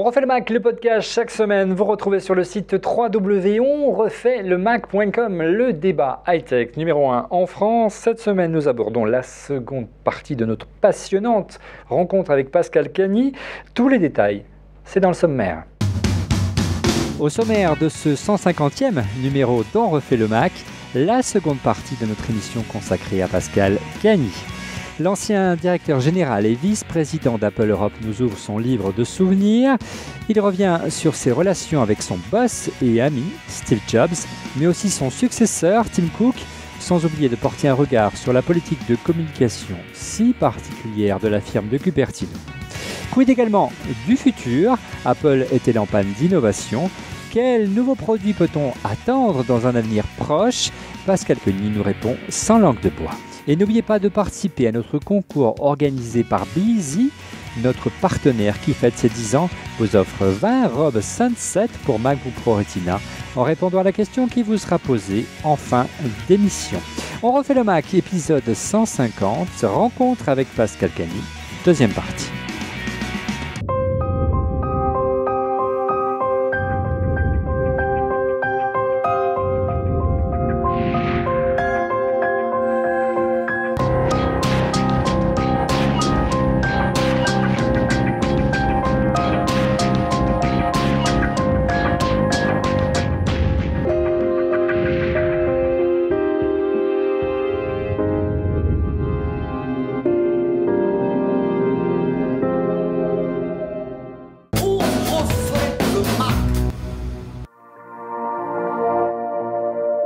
On refait le Mac, le podcast chaque semaine. Vous retrouvez sur le site www.onrefaitlemacom, le débat high-tech numéro 1 en France. Cette semaine, nous abordons la seconde partie de notre passionnante rencontre avec Pascal Cagny. Tous les détails, c'est dans le sommaire. Au sommaire de ce 150e numéro d'On refait le Mac, la seconde partie de notre émission consacrée à Pascal Cagny. L'ancien directeur général et vice-président d'Apple Europe nous ouvre son livre de souvenirs. Il revient sur ses relations avec son boss et ami, Steve Jobs, mais aussi son successeur, Tim Cook, sans oublier de porter un regard sur la politique de communication si particulière de la firme de Cupertino. Quid également du futur? Apple est-elle en panne d'innovation? Quels nouveaux produits peut-on attendre dans un avenir proche? Pascal Cagny nous répond sans langue de bois. Et n'oubliez pas de participer à notre concours organisé par Beezy, notre partenaire qui fête ses 10 ans, vous offre 20 robes Sunset pour MacBook Pro Retina en répondant à la question qui vous sera posée en fin d'émission. On refait le Mac, épisode 150, rencontre avec Pascal Cagny, deuxième partie.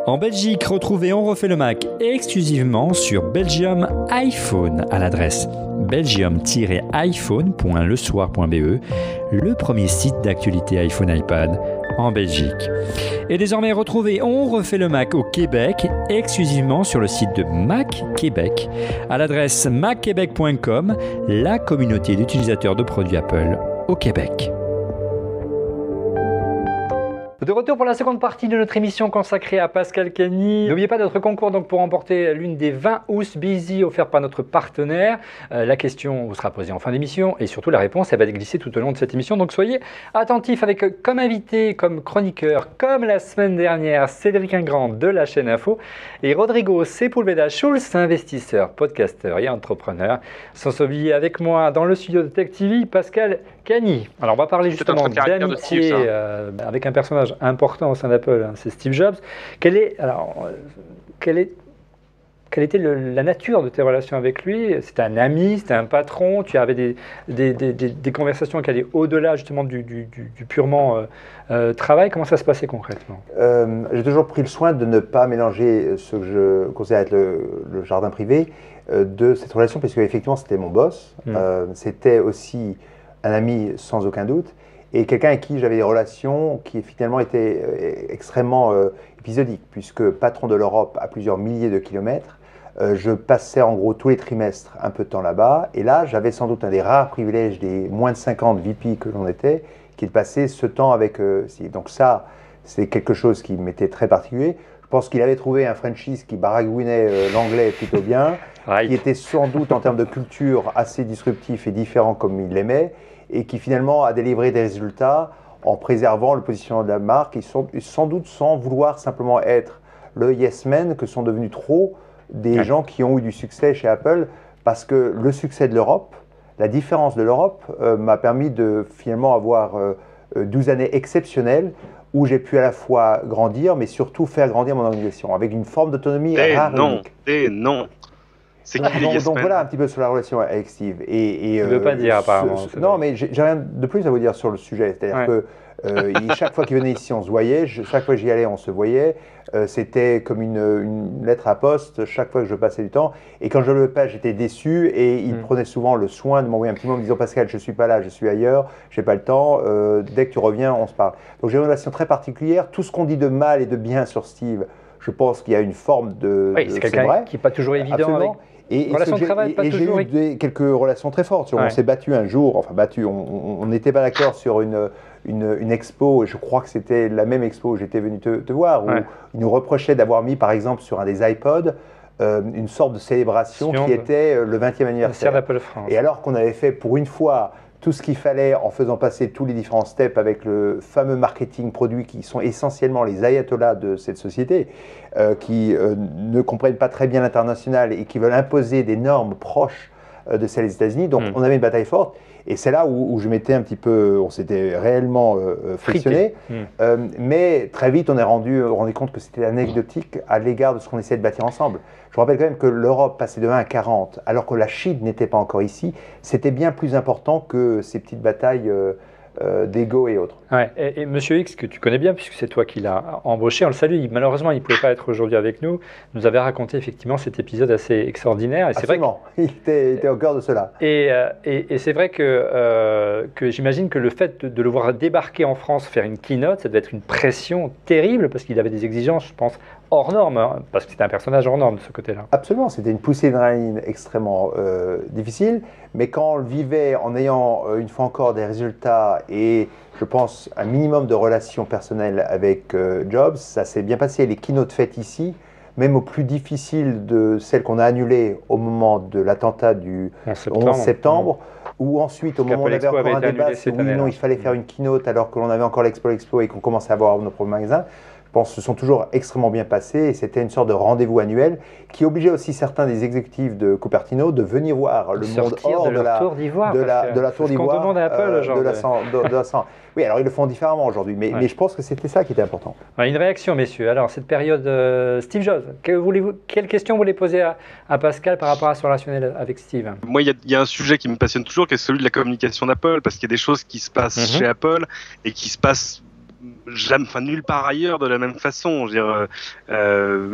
En Belgique, retrouvez On refait le Mac exclusivement sur Belgium iPhone à l'adresse belgium-iphone.lesoir.be, le premier site d'actualité iPhone-iPad en Belgique. Et désormais, retrouvez On refait le Mac au Québec exclusivement sur le site de Mac Québec à l'adresse macquebec.com, la communauté d'utilisateurs de produits Apple au Québec. De retour pour la seconde partie de notre émission consacrée à Pascal Cagny. N'oubliez pas notre concours donc pour remporter l'une des 20 housses Beezy offertes par notre partenaire. La question vous sera posée en fin d'émission et surtout la réponse elle va glisser tout au long de cette émission. Donc soyez attentifs avec comme invité, comme chroniqueur, comme la semaine dernière, Cédric Ingrand de la chaîne Info et Rodrigo Sepulveda-Schulz, investisseur, podcasteur et entrepreneur. Sans oublier avec moi dans le studio de Tech TV, Pascal Cagny. Alors on va parler justement d'amitié avec un personnage important au sein d'Apple, c'est Steve Jobs. Quelle était la nature de tes relations avec lui? C'était un ami, c'était un patron, tu avais des conversations qui allaient au-delà justement du purement travail. Comment ça se passait concrètement? J'ai toujours pris le soin de ne pas mélanger ce que je considère être le jardin privé de cette relation, parce qu'effectivement c'était mon boss, c'était aussi un ami sans aucun doute, et quelqu'un avec qui j'avais des relations qui finalement étaient extrêmement épisodiques, puisque patron de l'Europe à plusieurs milliers de kilomètres, je passais en gros tous les trimestres un peu de temps là-bas, et là j'avais sans doute un des rares privilèges des moins de 50 VP que l'on était, qui est de passer ce temps avec Steve. Donc ça, c'est quelque chose qui m'était très particulier. Je pense qu'il avait trouvé un Frenchies qui baragouinait l'anglais plutôt bien, qui était sans doute en termes de culture assez disruptif et différent comme il l'aimait, et qui finalement a délivré des résultats en préservant le positionnement de la marque, et sans doute sans vouloir simplement être le yes man que sont devenus trop des gens qui ont eu du succès chez Apple, parce que le succès de l'Europe, la différence de l'Europe m'a permis de finalement avoir 12 années exceptionnelles où j'ai pu à la fois grandir, mais surtout faire grandir mon organisation avec une forme d'autonomie rare et unique. Non. C'est qui les donc voilà un petit peu sur la relation avec Steve. Tu ne veux pas dire apparemment. Non, mais j'ai rien de plus à vous dire sur le sujet. C'est-à-dire que chaque fois qu'il venait ici, on se voyait. Chaque fois que j'y allais, on se voyait. C'était comme une lettre à poste chaque fois que je passais du temps. Et quand je ne le pas, j'étais déçu. Et il prenait souvent le soin de m'envoyer un petit mot en me disant « Pascal, je ne suis pas là, je suis ailleurs, je n'ai pas le temps. Dès que tu reviens, on se parle. » Donc j'ai une relation très particulière. Tout ce qu'on dit de mal et de bien sur Steve, je pense qu'il y a une forme de… Oui, c'est quelqu'un qui n'est pas toujours évident. Absolument. Et j'ai eu quelques relations très fortes. On s'est battu un jour, on n'était pas d'accord sur une expo, et je crois que c'était la même expo où j'étais venu te voir, où il nous reprochait d'avoir mis par exemple sur un des iPods une sorte de célébration qui était le 20e anniversaire d'Apple France. Et alors qu'on avait fait pour une fois tout ce qu'il fallait en faisant passer tous les différents steps avec le fameux marketing produit qui sont essentiellement les ayatollahs de cette société, qui ne comprennent pas très bien l'international et qui veulent imposer des normes proches de celles des États-Unis. Donc on avait une bataille forte. Et c'est là où je m'étais un petit peu, on s'était réellement frictionné, mais très vite on est rendu compte que c'était anecdotique à l'égard de ce qu'on essayait de bâtir ensemble. Je rappelle quand même que l'Europe passait de 1 à 40, alors que la Chine n'était pas encore ici. C'était bien plus important que ces petites batailles d'ego et autres. Ouais. Et Monsieur X, que tu connais bien, puisque c'est toi qui l'as embauché, on le salue. Malheureusement, il ne pouvait pas être aujourd'hui avec nous. Il nous avait raconté effectivement cet épisode assez extraordinaire. Et absolument, il était au cœur de cela. Et c'est vrai que j'imagine que le fait de le voir débarquer en France, faire une keynote, ça devait être une pression terrible, parce qu'il avait des exigences, je pense, hors normes, hein, parce que c'était un personnage hors norme de ce côté-là. Absolument, c'était une poussée d'adrénaline extrêmement difficile, mais quand on le vivait en ayant une fois encore des résultats et je pense un minimum de relations personnelles avec Jobs, ça s'est bien passé. Les keynotes faites ici, même au plus difficile de celles qu'on a annulées au moment de l'attentat du 11 septembre, ou ensuite au moment où on avait encore un débat, si oui ou non il fallait faire une keynote alors que l'on avait encore l'Expo et qu'on commençait à avoir nos propres magasins. Je pense que ce sont toujours extrêmement bien passés et c'était une sorte de rendez-vous annuel qui obligeait aussi certains des exécutifs de Cupertino de venir voir le monde hors de la tour d'Ivoire. Demande à Apple, Oui, alors ils le font différemment aujourd'hui, mais je pense que c'était ça qui était important. Une réaction, messieurs. Alors, cette période, Steve Jobs, quelle question vous voulez poser à Pascal par rapport à son relationnel avec Steve? Moi, il y a un sujet qui me passionne toujours, qui est celui de la communication d'Apple, parce qu'il y a des choses qui se passent chez Apple et qui se passent nulle part ailleurs de la même façon. Je veux dire,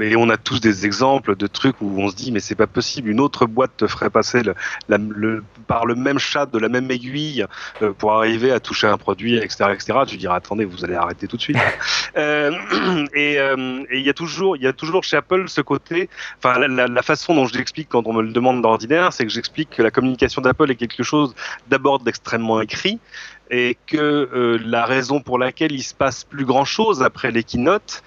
et on a tous des exemples de trucs où on se dit mais c'est pas possible, une autre boîte te ferait passer par le même chat de la même aiguille pour arriver à toucher un produit, etc., etc. Tu dirais attendez, vous allez arrêter tout de suite. Et il y a toujours chez Apple ce côté, enfin la façon dont je l'explique quand on me le demande d'ordinaire, c'est que j'explique que la communication d'Apple est quelque chose d'abord d'extrêmement écrit, et que la raison pour laquelle il se passe plus grand chose après les keynotes,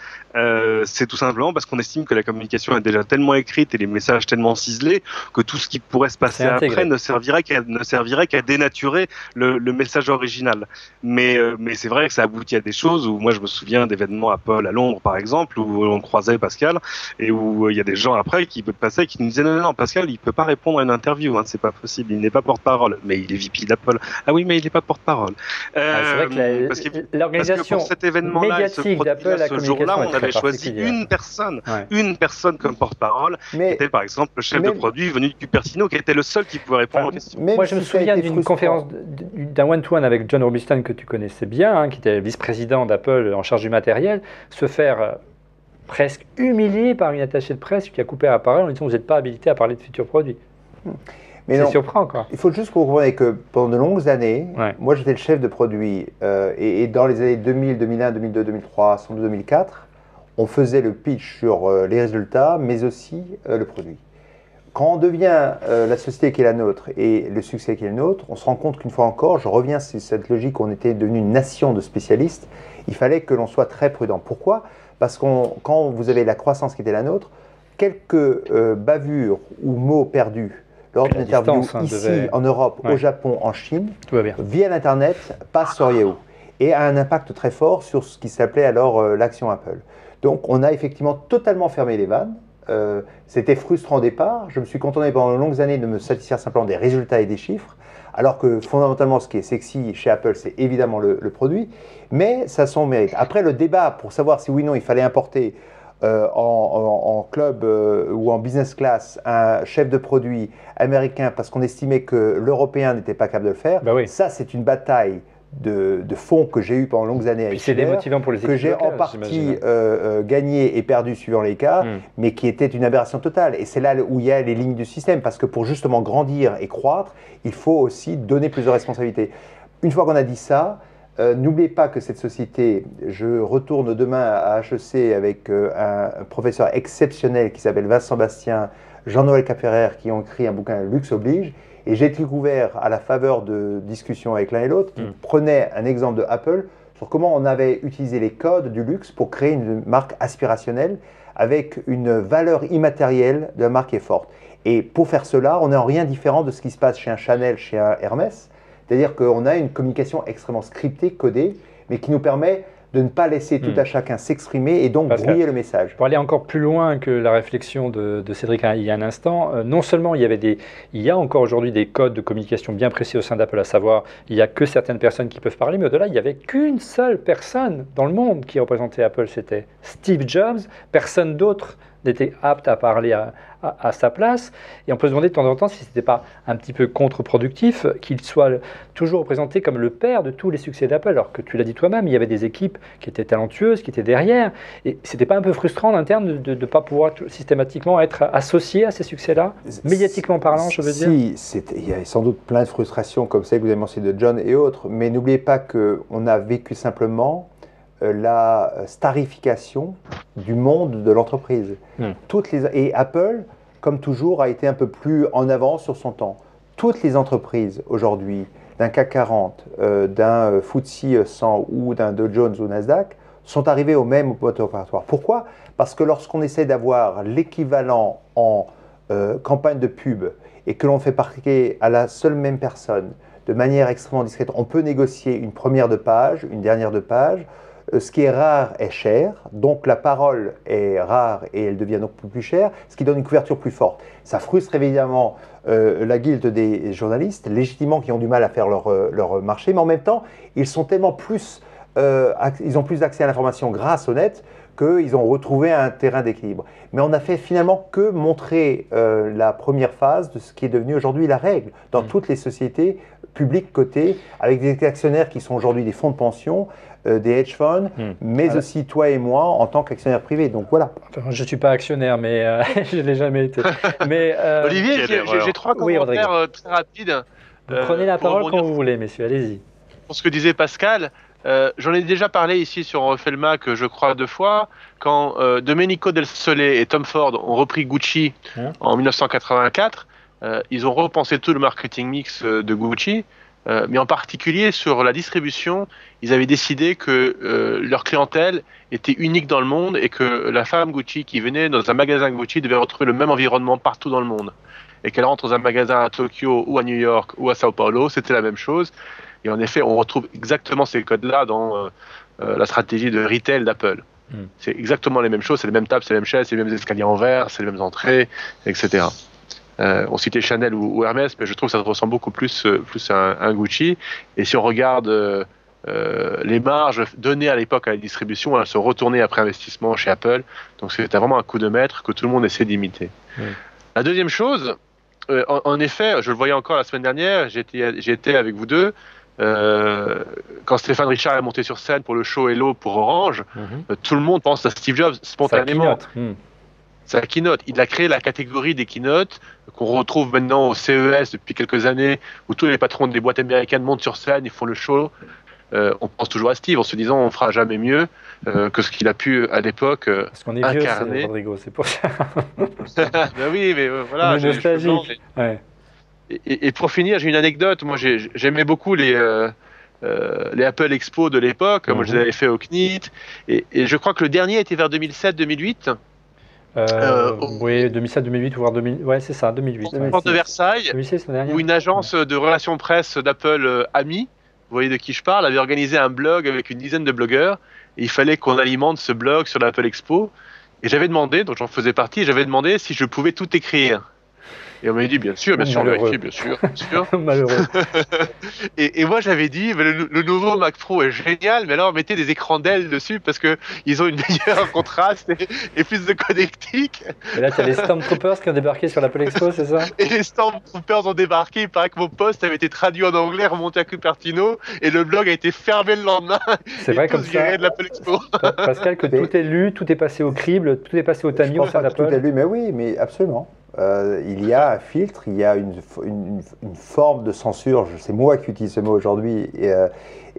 c'est tout simplement parce qu'on estime que la communication est déjà tellement écrite et les messages tellement ciselés que tout ce qui pourrait se passer après ne servirait qu'à dénaturer le message original. Mais c'est vrai que ça aboutit à des choses où moi je me souviens d'événements Apple à Londres par exemple où on croisait Pascal et où il y a des gens après qui passaient qui nous disaient non Pascal il peut pas répondre à une interview, hein, c'est pas possible, il n'est pas porte-parole. Mais il est VP d'Apple. Ah oui mais il n'est pas porte-parole. C'est vrai que l'organisation pour cet événement-là, médiatique d'Apple, ce jour-là, on avait choisi une personne comme porte-parole, qui était par exemple le chef de produit venu de Cupertino, qui était le seul qui pouvait répondre aux questions. Moi, je me souviens d'une conférence, d'un one-to-one avec John Robiston que tu connaissais bien, hein, qui était vice-président d'Apple en charge du matériel, se faire presque humilier par une attachée de presse qui a coupé la parole en disant vous n'êtes pas habilité à parler de futurs produits. C'est surprenant, quoi. Il faut juste que vous compreniez que pendant de longues années, moi j'étais le chef de produit et dans les années 2000, 2001, 2002, 2003, sans doute 2004, on faisait le pitch sur les résultats, mais aussi le produit. Quand on devient la société qui est la nôtre et le succès qui est le nôtre, on se rend compte qu'une fois encore, je reviens sur cette logique où on était devenu une nation de spécialistes, il fallait que l'on soit très prudent. Pourquoi ? Parce que quand vous avez la croissance qui était la nôtre, quelques bavures ou mots perdus lors d'une interview ici, en Europe, au Japon, en Chine, via l'Internet, passe sur Yahoo et a un impact très fort sur ce qui s'appelait alors l'action Apple. Donc on a effectivement totalement fermé les vannes. C'était frustrant au départ. Je me suis contenté pendant de longues années de me satisfaire simplement des résultats et des chiffres, alors que fondamentalement ce qui est sexy chez Apple, c'est évidemment le produit, mais ça a son mérite. Après le débat pour savoir si oui ou non il fallait importer en club ou en business class un chef de produit américain parce qu'on estimait que l'Européen n'était pas capable de le faire, ça c'est une bataille de fond que j'ai eu pendant de longues années avec c'est démotivant pour les équipes que j'ai en partie gagné et perdu suivant les cas, mais qui était une aberration totale. Et c'est là où il y a les lignes du système, parce que pour justement grandir et croître, il faut aussi donner plus de responsabilités. Une fois qu'on a dit ça, n'oubliez pas que cette société, je retourne demain à HEC avec un professeur exceptionnel qui s'appelle Vincent Bastien, Jean-Noël Caferrer, qui ont écrit un bouquin Luxe oblige. Et j'ai découvert à la faveur de discussions avec l'un et l'autre, qui prenaient un exemple de Apple sur comment on avait utilisé les codes du luxe pour créer une marque aspirationnelle avec une valeur immatérielle de la marque qui est forte. Et pour faire cela, on n'est en rien différent de ce qui se passe chez un Chanel, chez un Hermès. C'est-à-dire qu'on a une communication extrêmement scriptée, codée, mais qui nous permet de ne pas laisser tout à chacun s'exprimer et donc brouiller le message. Pour aller encore plus loin que la réflexion de Cédric il y a un instant, non seulement il y a encore aujourd'hui des codes de communication bien précis au sein d'Apple, à savoir il n'y a que certaines personnes qui peuvent parler, mais au-delà, il n'y avait qu'une seule personne dans le monde qui représentait Apple, c'était Steve Jobs, personne d'autre n'était apte à parler à sa place. Et on peut se demander de temps en temps si ce n'était pas un petit peu contre-productif qu'il soit toujours représenté comme le père de tous les succès d'Apple, alors que tu l'as dit toi-même, il y avait des équipes qui étaient talentueuses, qui étaient derrière. Et ce n'était pas un peu frustrant en interne de ne pas pouvoir systématiquement être associé à ces succès-là, médiatiquement parlant, je veux dire? Si, il y a sans doute plein de frustrations comme celle que vous avez mentionnées de John et autres, mais n'oubliez pas qu'on a vécu simplement la starification du monde de l'entreprise. Et Apple, comme toujours, a été un peu plus en avance sur son temps. Toutes les entreprises aujourd'hui, d'un CAC 40, d'un FTSE 100 ou d'un Dow Jones ou Nasdaq, sont arrivées au même mode opératoire. Pourquoi? Parce que lorsqu'on essaie d'avoir l'équivalent en campagne de pub et que l'on fait parler à la seule même personne de manière extrêmement discrète, on peut négocier une première de page, une dernière de page. Ce qui est rare est cher, donc la parole est rare et elle devient donc plus chère, ce qui donne une couverture plus forte. Ça frustre évidemment la guilde des journalistes, légitimement qui ont du mal à faire leur marché, mais en même temps, ils sont tellement ils ont plus accès à l'information grâce au net qu'ils ont retrouvé un terrain d'équilibre. Mais on n'a fait finalement que montrer la première phase de ce qui est devenu aujourd'hui la règle dans toutes les sociétés publiques cotées, avec des actionnaires qui sont aujourd'hui des fonds de pension, des hedge funds, mais aussi toi et moi en tant qu'actionnaire privé. Donc voilà. Enfin, je ne suis pas actionnaire, mais je ne l'ai jamais été. Mais, Olivier, j'ai trois commentaires très rapides. Vous prenez la parole quand vous voulez, messieurs, allez-y. Pour ce que disait Pascal, j'en ai déjà parlé ici sur On refait le Mac, je crois 2 fois, quand Domenico Del Sole et Tom Ford ont repris Gucci en 1984, ils ont repensé tout le marketing mix de Gucci, mais en particulier sur la distribution, ils avaient décidé que leur clientèle était unique dans le monde et que la femme Gucci qui venait dans un magasin Gucci devait retrouver le même environnement partout dans le monde. Et qu'elle rentre dans un magasin à Tokyo ou à New York ou à Sao Paulo, c'était la même chose. Et en effet, on retrouve exactement ces codes-là dans la stratégie de retail d'Apple. C'est exactement les mêmes choses, c'est les mêmes tables, c'est les mêmes chaises, c'est les mêmes escaliers en verre, c'est les mêmes entrées, etc. On citait Chanel ou Hermès, mais je trouve que ça ressemble beaucoup plus à un Gucci. Et si on regarde les marges données à l'époque à la distribution, elles sont retournées après investissement chez Apple. Donc c'était vraiment un coup de maître que tout le monde essaie d'imiter. La deuxième chose, en effet, je le voyais encore la semaine dernière, j'étais avec vous deux, quand Stéphane Richard est monté sur scène pour le show Hello pour Orange, tout le monde pense à Steve Jobs spontanément. Sa keynote. Il a créé la catégorie des keynotes qu'on retrouve maintenant au CES depuis quelques années, où tous les patrons des boîtes américaines montent sur scène, ils font le show. On pense toujours à Steve en se disant on fera jamais mieux que ce qu'il a pu à l'époque incarner. Parce qu'on est vieux, Rodrigo, c'est pour ça. Ben oui, mais voilà. On est nostalgique. Et pour finir, j'ai une anecdote. Moi, j'aimais beaucoup les Apple Expo de l'époque. Moi, je les avais fait au CNIT. Et je crois que le dernier était vers 2007-2008. Oui, 2007-2008, voire 2000. Ouais, c'est ça, 2008. Porte de Versailles, 2006, où une agence de relations presse d'Apple, Ami, vous voyez de qui je parle, avait organisé un blog avec une dizaine de blogueurs. Et il fallait qu'on alimente ce blog sur l'Apple Expo. Et j'avais demandé, donc j'en faisais partie, et j'avais demandé si je pouvais tout écrire. Et on m'a dit, bien sûr, vérifier, bien sûr. Malheureux. Et moi, j'avais dit, le nouveau Mac Pro est génial, mais alors mettez des écrans d'ailes dessus parce qu'ils ont une meilleure contraste et plus de connectique. Et là, tu as les Stormtroopers qui ont débarqué sur l'Apple Expo, c'est ça? Et les Stormtroopers ont débarqué. Il paraît que mon post avait été traduit en anglais, remonté à Cupertino, et le blog a été fermé le lendemain. C'est vrai, comme ça. De l'Apple Expo. Pascal, que tout est lu, tout est passé au crible, tout est passé au tamis au sein d'Apple. Tout est lu, mais oui, mais absolument. Il y a un filtre, il y a une forme de censure, c'est moi qui utilise ce mot aujourd'hui,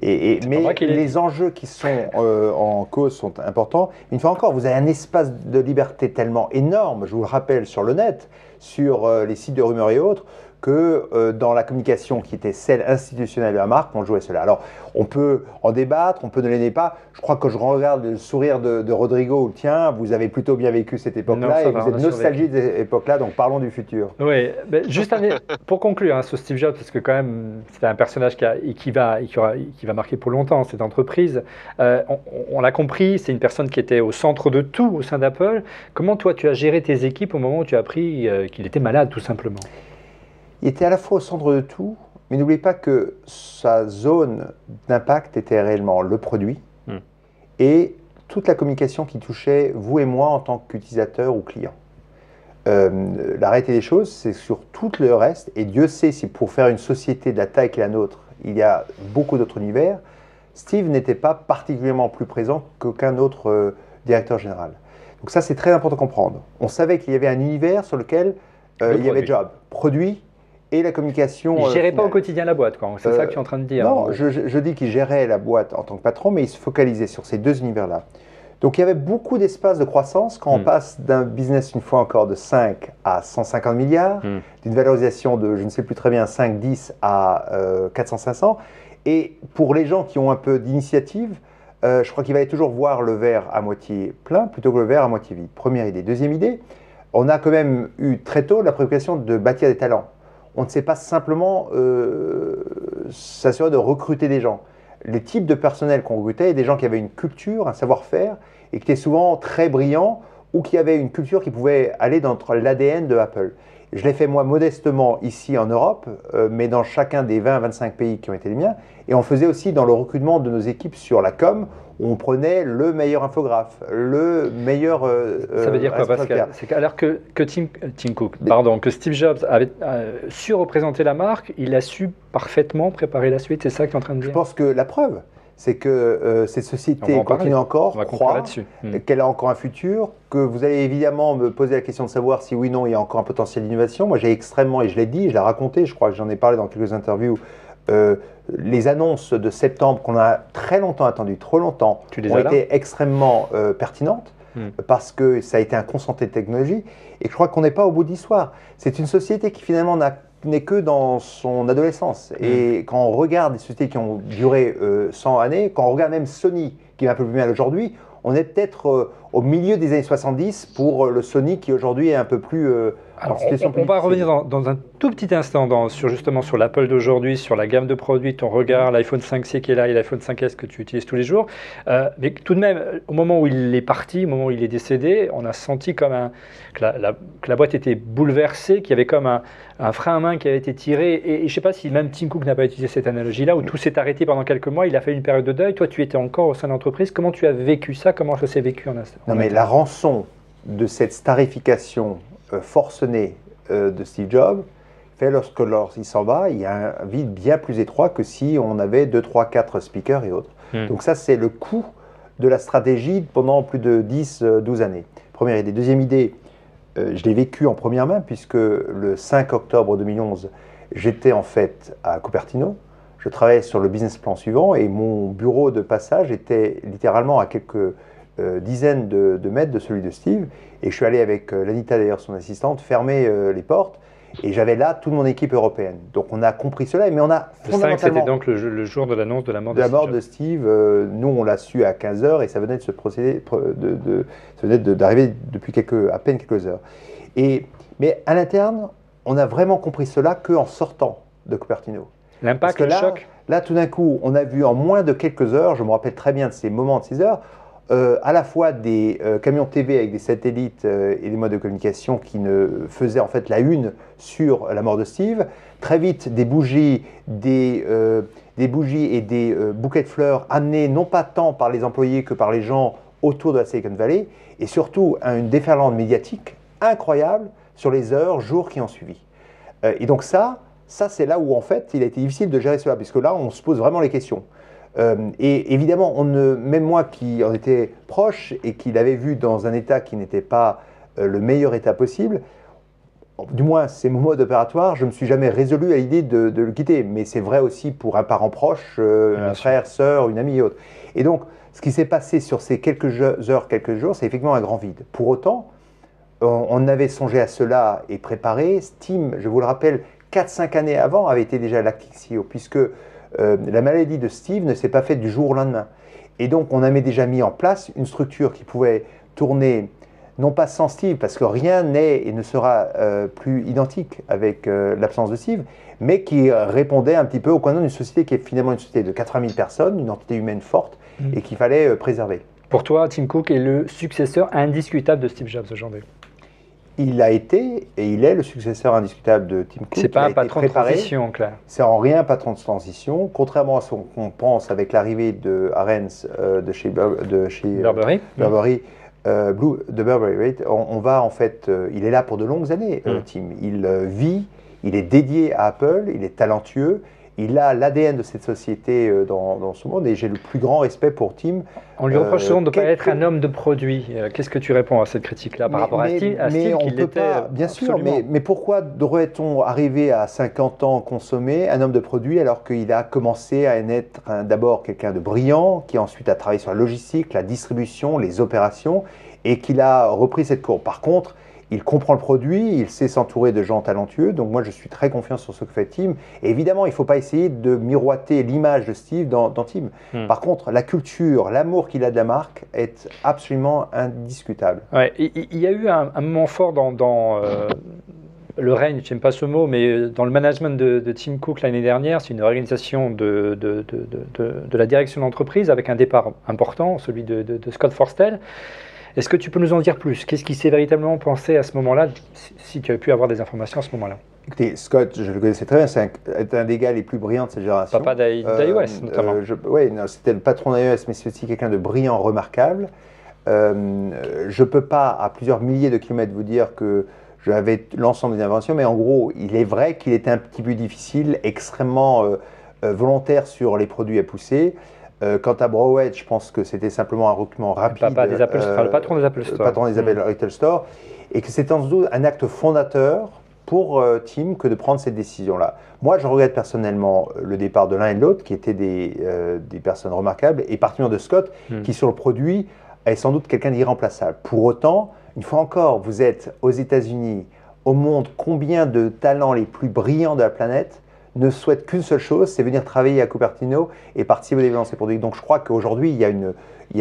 mais les enjeux qui sont en cause sont importants. Une fois encore, vous avez un espace de liberté tellement énorme, je vous le rappelle, sur le net, sur les sites de rumeurs et autres, que dans la communication qui était celle institutionnelle de la marque, on jouait cela. Alors, on peut en débattre, on peut ne l'aimer pas. Je crois que je regarde le sourire de Rodrigo, tiens, vous avez plutôt bien vécu cette époque-là et vous êtes nostalgique de cette époque-là, donc parlons du futur. Oui, juste pour conclure, sur Steve Jobs, parce que quand même, c'était un personnage qui va marquer pour longtemps cette entreprise. On l'a compris, c'est une personne qui était au centre de tout au sein d'Apple. Comment toi, tu as géré tes équipes au moment où tu as appris qu'il était malade, tout simplement? Il était à la fois au centre de tout, mais n'oubliez pas que sa zone d'impact était réellement le produit et toute la communication qui touchait vous et moi en tant qu'utilisateur ou client. La réalité des choses, c'est sur tout le reste, et Dieu sait si pour faire une société de la taille qu'est la nôtre, il y a beaucoup d'autres univers, Steve n'était pas particulièrement plus présent qu'aucun autre directeur général. Donc ça, c'est très important de comprendre. On savait qu'il y avait un univers sur lequel il y avait Jobs, produit, et la communication. Il ne gérait pas au quotidien la boîte, c'est ça que tu es en train de dire. Non, je dis qu'il gérait la boîte en tant que patron, mais il se focalisait sur ces deux univers-là. Donc il y avait beaucoup d'espace de croissance quand on passe d'un business, une fois encore, de 5 à 150 milliards, d'une valorisation de, je ne sais plus très bien, 5, 10 à 400, 500. Et pour les gens qui ont un peu d'initiative, je crois qu'il fallait toujours voir le verre à moitié plein plutôt que le verre à moitié vide. Première idée. Deuxième idée, on a quand même eu très tôt la préoccupation de bâtir des talents. On ne sait pas simplement s'assurer de recruter des gens. Le type de personnel qu'on recrutait, des gens qui avaient une culture, un savoir-faire, et qui étaient souvent très brillants, ou qui avaient une culture qui pouvait aller dans l'ADN de Apple. Je l'ai fait moi modestement ici en Europe, mais dans chacun des 20 à 25 pays qui ont été les miens. Et on faisait aussi dans le recrutement de nos équipes sur la com, où on prenait le meilleur infographe, le meilleur. Ça veut dire quoi, Pascal? C'est alors que Tim Cook, que Steve Jobs avait su représenter la marque, il a su parfaitement préparer la suite. C'est ça que tu es en train de dire? Je pense que la preuve, c'est que cette société continue encore, croit qu'elle a encore un futur, que vous allez évidemment me poser la question de savoir si oui ou non il y a encore un potentiel d'innovation. Moi j'ai extrêmement, et je l'ai dit, je l'ai raconté, je crois que j'en ai parlé dans quelques interviews, les annonces de septembre qu'on a très longtemps attendues, trop longtemps, ont été extrêmement pertinentes parce que ça a été un concentré de technologie et je crois qu'on n'est pas au bout de l'histoire. C'est une société qui finalement n'est que dans son adolescence. Et quand on regarde des sociétés qui ont duré 100 années, quand on regarde même Sony, qui va un peu plus mal aujourd'hui, on est peut-être au milieu des années 70 pour le Sony qui aujourd'hui est un peu plus en situation on va revenir dans un tout petit instant sur l'Apple d'aujourd'hui, sur la gamme de produits, ton regard, l'iPhone 5C qui est là et l'iPhone 5S que tu utilises tous les jours. Mais tout de même, au moment où il est parti, au moment où il est décédé, on a senti comme que la boîte était bouleversée, qu'il y avait comme un frein à main qui avait été tiré. Et je ne sais pas si même Tim Cook n'a pas utilisé cette analogie-là, où tout s'est arrêté pendant quelques mois, il a fallu une période de deuil. Toi, tu étais encore au sein de l'entreprise. Comment tu as vécu ça? Comment ça s'est vécu en instant? Non, mais la rançon de cette starification forcenée de Steve Jobs fait lorsqu'il s'en va, il y a un vide bien plus étroit que si on avait 2, 3, 4 speakers et autres. Donc ça, c'est le coût de la stratégie pendant plus de 10, 12 années. Première idée. Deuxième idée, je l'ai vécu en première main puisque le 5 octobre 2011, j'étais en fait à Cupertino. Je travaillais sur le business plan suivant et mon bureau de passage était littéralement à quelques dizaines de mètres de celui de Steve. Et je suis allé avec Lanita, d'ailleurs son assistante, fermer les portes. Et j'avais là toute mon équipe européenne. Donc on a compris cela, mais on a fondamentalement... Le 5, c'était donc le jour de l'annonce de la mort de Steve. De la mort de Steve. Nous, on l'a su à 15h et ça venait de se procéder, ça venait d'arriver depuis à peine quelques heures. Mais à l'interne, on a vraiment compris cela qu'en sortant de Cupertino. L'impact, le choc. Là, tout d'un coup, on a vu en moins de quelques heures, je me rappelle très bien de ces moments de 6 heures, à la fois des camions TV avec des satellites et des modes de communication qui ne faisaient en fait la une sur la mort de Steve. Très vite, des bougies et des bouquets de fleurs amenés non pas tant par les employés que par les gens autour de la Silicon Valley. Et surtout, une déferlante médiatique incroyable sur les heures, jours qui ont suivi. Et donc ça c'est là où en fait il a été difficile de gérer cela, puisque là on se pose vraiment les questions. Et évidemment, même moi qui en étais proche et qui l'avais vu dans un état qui n'était pas le meilleur état possible, du moins ces moments opératoires, je ne me suis jamais résolu à l'idée de le quitter. Mais c'est vrai aussi pour un parent proche, un frère, sœur, une amie et autres. Et donc, ce qui s'est passé sur ces quelques heures, quelques jours, c'est effectivement un grand vide. Pour autant, on avait songé à cela et préparé. Steam, je vous le rappelle, 4-5 années avant, avait été déjà l'acting CEO, puisque la maladie de Steve ne s'est pas faite du jour au lendemain. Et donc, on avait déjà mis en place une structure qui pouvait tourner, non pas sans Steve, parce que rien n'est et ne sera plus identique avec l'absence de Steve, mais qui répondait un petit peu au coin d'une société qui est finalement une société de 80 000 personnes, une entité humaine forte, et qu'il fallait préserver. Pour toi, Tim Cook est le successeur indiscutable de Steve Jobs aujourd'hui. Il a été et il est le successeur indiscutable de Tim Cook. C'est pas un patron de transition, Claire. C'est en rien un patron de transition, contrairement à ce qu'on pense avec l'arrivée de Arens de chez Burberry. De Burberry. On va en fait, il est là pour de longues années, Tim. Il vit, il est dédié à Apple, il est talentueux. Il a l'ADN de cette société dans ce monde et j'ai le plus grand respect pour Tim. On lui reproche souvent de ne pas être un homme de produit. Qu'est-ce que tu réponds à cette critique-là par rapport à Steve on peut pas, bien sûr, mais pourquoi devrait-on arriver à 50 ans consommer un homme de produit alors qu'il a commencé à être d'abord quelqu'un de brillant, qui ensuite a travaillé sur la logistique, la distribution, les opérations et qu'il a repris cette courbe. Par contre, il comprend le produit, il sait s'entourer de gens talentueux, donc moi je suis très confiant sur ce que fait Tim. Et évidemment, il ne faut pas essayer de miroiter l'image de Steve dans Tim. Par contre, la culture, l'amour qu'il a de la marque est absolument indiscutable. Ouais, il y a eu un moment fort dans le règne, je n'aime pas ce mot, mais dans le management de Tim Cook l'année dernière. C'est une organisation de la direction d'entreprise avec un départ important, celui de Scott Forstall. Est-ce que tu peux nous en dire plus? Qu'est-ce qui s'est véritablement pensé à ce moment-là, si tu as pu avoir des informations à ce moment-là? Écoutez, Scott, je le connaissais très bien, c'est un des gars les plus brillants de cette génération. Papa d'iOS, notamment. Oui, c'était le patron d'iOS, mais c'est aussi quelqu'un de brillant, remarquable. Je ne peux pas, à plusieurs milliers de kilomètres, vous dire que j'avais l'ensemble des inventions, mais en gros, il est vrai qu'il était un petit peu difficile, extrêmement volontaire sur les produits à pousser. Quant à Browett, je pense que c'était simplement un recrutement rapide. Le patron des Apple Store. Le patron des Apple Store. Et que c'était sans doute un acte fondateur pour Tim que de prendre cette décision-là. Moi, je regrette personnellement le départ de l'un et de l'autre, qui étaient des personnes remarquables, et particulièrement de Scott, qui sur le produit est sans doute quelqu'un d'irremplaçable. Pour autant, une fois encore, vous êtes aux États-Unis, au monde, combien de talents les plus brillants de la planète ne souhaite qu'une seule chose, c'est venir travailler à Cupertino et participer au développement de ces produits. Donc je crois qu'aujourd'hui, il y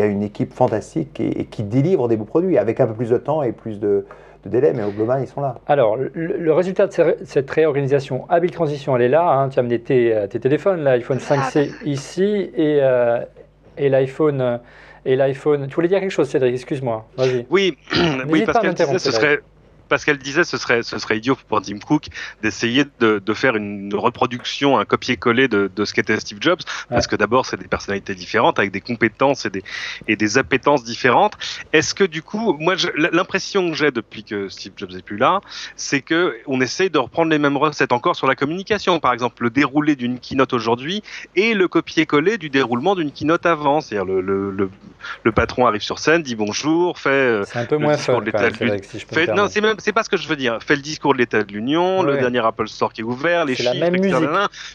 a une équipe fantastique et qui délivre des beaux produits avec un peu plus de temps et plus de délai, mais au global, ils sont là. Alors, le résultat de cette réorganisation, habile transition, elle est là. Hein, tu as amené tes téléphones, l'iPhone 5C ici et l'iPhone. Tu voulais dire quelque chose, Cédric? Excuse-moi. Vas-y. Oui, Pascal disait ce serait idiot pour Tim Cook d'essayer de faire une reproduction, un copier-coller de ce qu'était Steve Jobs, parce que d'abord c'est des personnalités différentes avec des compétences et des appétences différentes. Est-ce que du coup, moi l'impression que j'ai depuis que Steve Jobs n'est plus là, c'est que on essaye de reprendre les mêmes recettes encore sur la communication. Par exemple, le déroulé d'une keynote aujourd'hui et le copier-coller du déroulement d'une keynote avant. C'est-à-dire le patron arrive sur scène, dit bonjour, fait c'est un peu moins fun, non, c'est pas ce que je veux dire. Fait le discours de l'état de l'Union, le dernier Apple Store qui est ouvert, les chiffres, etc.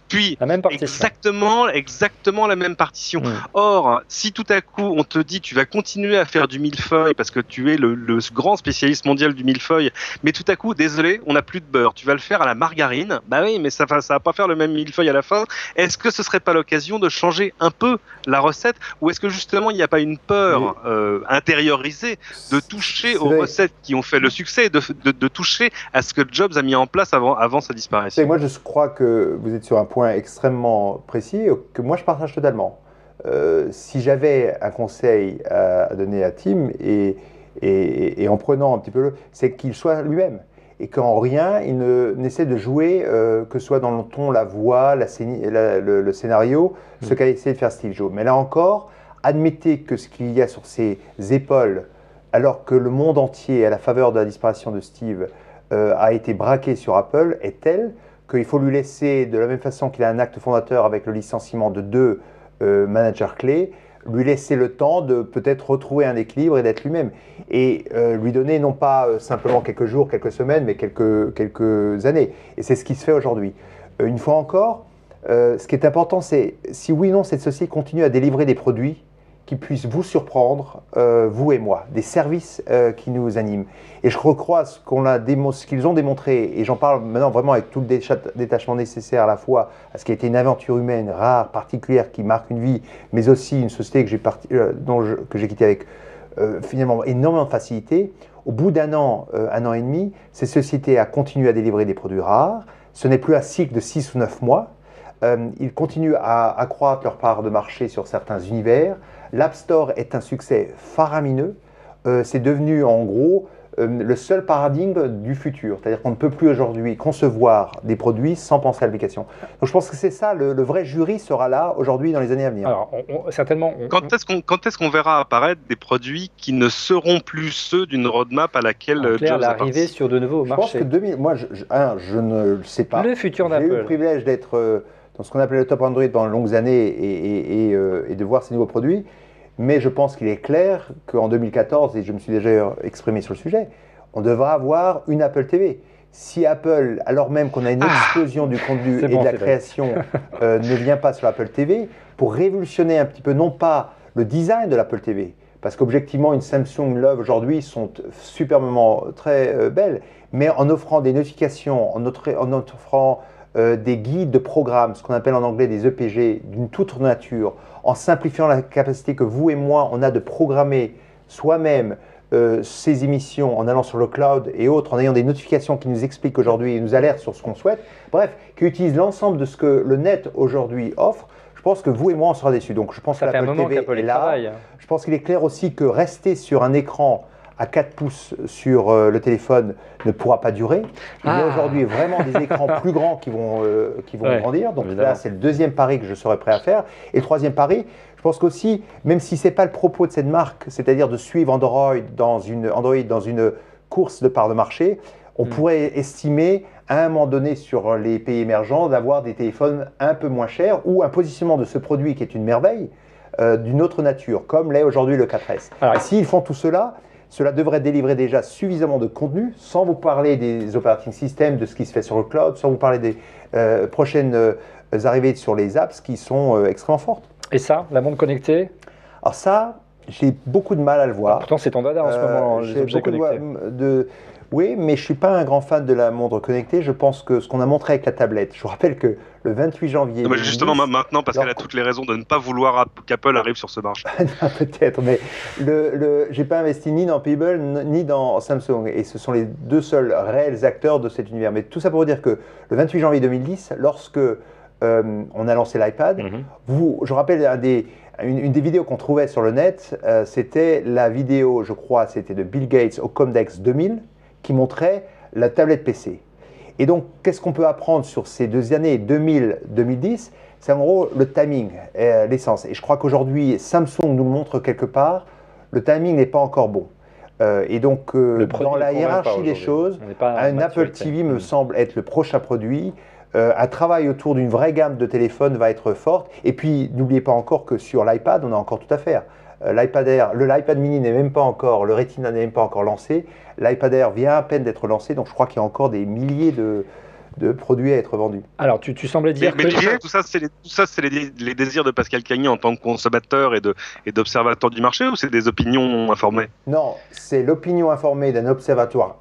Puis la même partition. Exactement la même partition. Or, si tout à coup on te dit tu vas continuer à faire du millefeuille parce que tu es le grand spécialiste mondial du millefeuille, mais tout à coup, désolé, on n'a plus de beurre. Tu vas le faire à la margarine. Bah oui, mais ça va pas faire le même millefeuille à la fin. Est-ce que ce serait pas l'occasion de changer un peu la recette, ou est-ce que justement il n'y a pas une peur intériorisée de toucher aux recettes qui ont fait le succès, de toucher à ce que Jobs a mis en place avant sa disparition? Moi, je crois que vous êtes sur un point extrêmement précis que moi je partage totalement. Si j'avais un conseil à donner à Tim et en prenant un petit peu c'est qu'il soit lui-même et qu'en rien il n'essaie de jouer que ce soit dans le ton, la voix, le scénario, ce qu'a essayé de faire Steve Jobs. Mais là encore, admettez que ce qu'il y a sur ses épaules, alors que le monde entier, à la faveur de la disparition de Steve, a été braqué sur Apple, est tel qu'il faut lui laisser, de la même façon qu'il a un acte fondateur avec le licenciement de 2 managers clés, lui laisser le temps de peut-être retrouver un équilibre et d'être lui-même. Et lui donner non pas simplement quelques jours, quelques semaines, mais quelques années. Et c'est ce qui se fait aujourd'hui. Une fois encore, ce qui est important, c'est si oui ou non cette société continue à délivrer des produits qui puisse vous surprendre, vous et moi, des services qui nous animent. Et je recrois ce qu'ils ont démontré, et j'en parle maintenant vraiment avec tout le détachement nécessaire à la fois à ce qui a été une aventure humaine rare, particulière, qui marque une vie, mais aussi une société que j'ai quittée avec finalement énormément de facilité. Au bout d'un an et demi, ces sociétés a continué à délivrer des produits rares. Ce n'est plus un cycle de 6 ou 9 mois. Ils continuent à accroître leur part de marché sur certains univers. L'App Store est un succès faramineux. C'est devenu en gros le seul paradigme du futur. C'est-à-dire qu'on ne peut plus aujourd'hui concevoir des produits sans penser à l'application. Donc je pense que c'est ça, le vrai jury sera là aujourd'hui dans les années à venir. Alors, certainement. Quand est-ce qu'on verra apparaître des produits qui ne seront plus ceux d'une roadmap à laquelle Jobs l'arrivée sur de nouveaux marchés? Je pense que moi, je ne le sais pas. Le futur d'Apple. J'ai eu le privilège d'être dans ce qu'on appelait le top Android pendant de longues années et de voir ces nouveaux produits. Mais je pense qu'il est clair qu'en 2014, et je me suis déjà exprimé sur le sujet, on devra avoir une Apple TV. Si Apple, alors même qu'on a une explosion du contenu et de la création, ne vient pas sur l'Apple TV, pour révolutionner un petit peu, non pas le design de l'Apple TV, parce qu'objectivement, une Samsung, une Love aujourd'hui sont superbement très belles, mais en offrant des notifications, en offrant des guides de programmes, ce qu'on appelle en anglais des EPG, d'une toute autre nature, en simplifiant la capacité que vous et moi, on a de programmer soi-même ces émissions en allant sur le cloud et autres, en ayant des notifications qui nous expliquent aujourd'hui et nous alertent sur ce qu'on souhaite, bref, qui utilisent l'ensemble de ce que le net aujourd'hui offre. Je pense que vous et moi, on sera déçus. Donc je pense que l'Apple TV est là. Je pense qu'il est clair aussi que rester sur un écran à 4 pouces sur le téléphone ne pourra pas durer. Il y a aujourd'hui vraiment des écrans plus grands qui vont grandir. Donc là, c'est le deuxième pari que je serais prêt à faire. Et le troisième pari, je pense qu'aussi, même si ce n'est pas le propos de cette marque, c'est-à-dire de suivre Android dans une course de part de marché, on pourrait estimer à un moment donné sur les pays émergents d'avoir des téléphones un peu moins chers ou un positionnement de ce produit qui est une merveille d'une autre nature, comme l'est aujourd'hui le 4S. Alors, s'ils font tout cela, cela devrait délivrer déjà suffisamment de contenu, sans vous parler des operating systems, de ce qui se fait sur le cloud, sans vous parler des prochaines arrivées sur les apps qui sont extrêmement fortes. Et ça, la montre connectée? Alors ça, j'ai beaucoup de mal à le voir. Pourtant, c'est ton dada en ce moment, les objets connectés. Oui, mais je ne suis pas un grand fan de la montre connectée. Je pense que ce qu'on a montré avec la tablette, je vous rappelle que le 28 janvier... Non, mais justement, maintenant, parce qu'elle a toutes les raisons de ne pas vouloir qu'Apple arrive sur ce marché. Peut-être, mais je n'ai pas investi ni dans Pebble ni dans Samsung. Et ce sont les deux seuls réels acteurs de cet univers. Mais tout ça pour vous dire que le 28 janvier 2010, lorsque on a lancé l'iPad, je rappelle une des vidéos qu'on trouvait sur le net, c'était la vidéo, je crois, c'était de Bill Gates au Comdex 2000, qui montrait la tablette PC. Et donc, qu'est-ce qu'on peut apprendre sur ces 2 années 2000-2010? C'est en gros le timing, l'essence. Et je crois qu'aujourd'hui, Samsung nous le montre quelque part, le timing n'est pas encore bon. Et donc, dans la hiérarchie des choses, un Apple TV me semble être le prochain produit. Un travail autour d'une vraie gamme de téléphones va être forte. Et puis, n'oubliez pas encore que sur l'iPad, on a encore tout à faire. L'iPad Air, l'iPad mini n'est même pas encore, le Retina n'est même pas encore lancé. L'iPad Air vient à peine d'être lancé, donc je crois qu'il y a encore des milliers de produits à être vendus. Alors, tu semblais dire mais tout ça, c'est les désirs de Pascal Cagny en tant que consommateur et d'observateur du marché, ou c'est des opinions informées? Non, c'est l'opinion informée d'un observateur